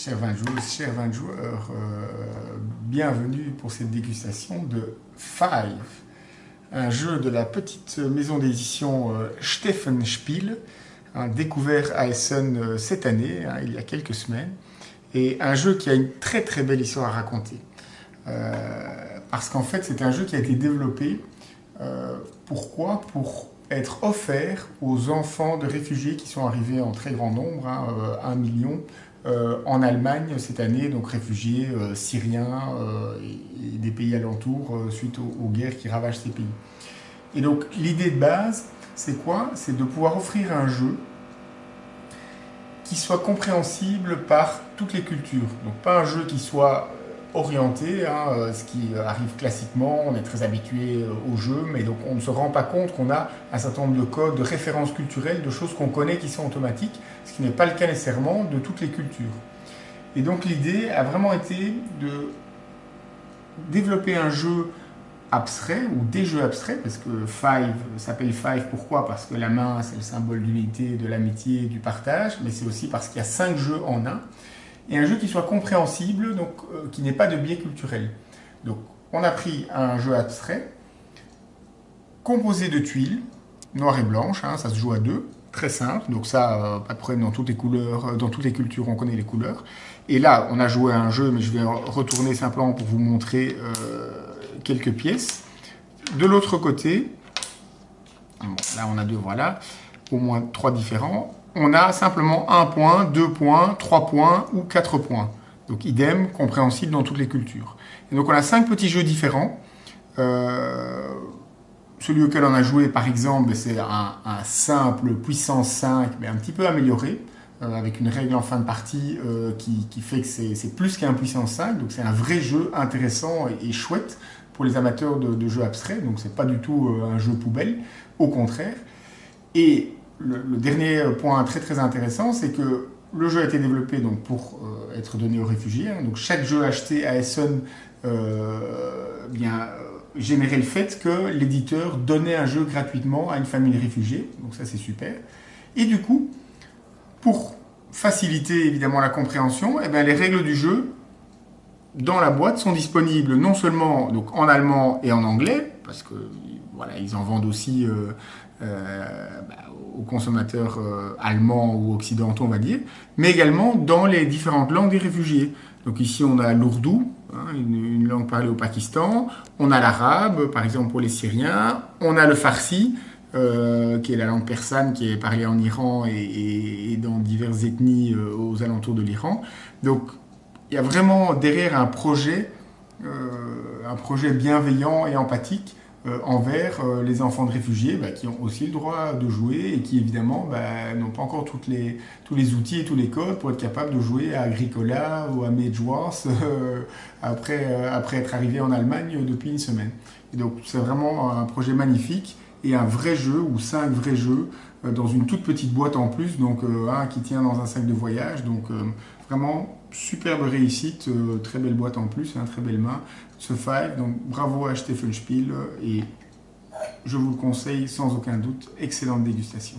chers vin joueurs, bienvenue pour cette dégustation de Five, un jeu de la petite maison d'édition Steffenspiel, découvert à Essen cette année, il y a quelques semaines, et un jeu qui a une très très belle histoire à raconter. Parce qu'en fait, c'est un jeu qui a été développé, pourquoi? Pour être offert aux enfants de réfugiés qui sont arrivés en très grand nombre, 1 million, en Allemagne cette année, donc réfugiés syriens et des pays alentours suite aux guerres qui ravagent ces pays. Et donc l'idée de base, c'est quoi? C'est de pouvoir offrir un jeu qui soit compréhensible par toutes les cultures. Donc pas un jeu qui soit orienté, ce qui arrive classiquement, on est très habitué au jeu, mais donc on ne se rend pas compte qu'on a un certain nombre de codes, de références culturelles, de choses qu'on connaît qui sont automatiques, ce qui n'est pas le cas nécessairement de toutes les cultures. Et donc l'idée a vraiment été de développer un jeu abstrait, ou des jeux abstraits, parce que Five s'appelle Five, pourquoi? Parce que la main, c'est le symbole de l'unité, de l'amitié, du partage, mais c'est aussi parce qu'il y a 5 jeux en un, et un jeu qui soit compréhensible, donc qui n'ait pas de biais culturel. Donc on a pris un jeu abstrait, composé de tuiles, noires et blanches, ça se joue à 2, très simple, donc ça, pas de problème dans toutes les couleurs, dans toutes les cultures, on connaît les couleurs. Et là, on a joué à un jeu, mais je vais retourner simplement pour vous montrer quelques pièces. De l'autre côté, bon, là on a 2, voilà, au moins 3 différents. On a simplement 1 point, 2 points, 3 points ou 4 points. Donc idem, compréhensible dans toutes les cultures. Et donc on a 5 petits jeux différents. Celui auquel on a joué par exemple, c'est un simple puissance 5, mais un petit peu amélioré, avec une règle en fin de partie qui fait que c'est plus qu'un puissance 5. Donc c'est un vrai jeu intéressant et chouette pour les amateurs de jeux abstraits. Donc c'est pas du tout un jeu poubelle, au contraire. Et le dernier point très très intéressant, c'est que le jeu a été développé donc, pour être donné aux réfugiés. Donc chaque jeu acheté à Essen générait le fait que l'éditeur donnait un jeu gratuitement à une famille de réfugiés. Donc ça c'est super. Et du coup, pour faciliter évidemment la compréhension, les règles du jeu dans la boîte sont disponibles non seulement donc, en allemand et en anglais, parce que voilà, ils en vendent aussi aux consommateurs allemands ou occidentaux, on va dire, mais également dans les différentes langues des réfugiés. Donc ici, on a l'ourdou, une langue parlée au Pakistan, on a l'arabe, par exemple pour les Syriens, on a le farsi, qui est la langue persane qui est parlée en Iran et dans diverses ethnies aux alentours de l'Iran. Donc il y a vraiment derrière un projet bienveillant et empathique envers les enfants de réfugiés qui ont aussi le droit de jouer et qui évidemment n'ont pas encore tous les outils et tous les codes pour être capables de jouer à Agricola ou à Mage Wars après être arrivé en Allemagne depuis une semaine. Et donc c'est vraiment un projet magnifique et un vrai jeu ou 5 vrais jeux dans une toute petite boîte en plus, donc un qui tient dans un sac de voyage, donc vraiment superbe réussite, très belle boîte en plus, très belle main, ce Five, donc bravo à Steffenspiel et je vous le conseille sans aucun doute, excellente dégustation.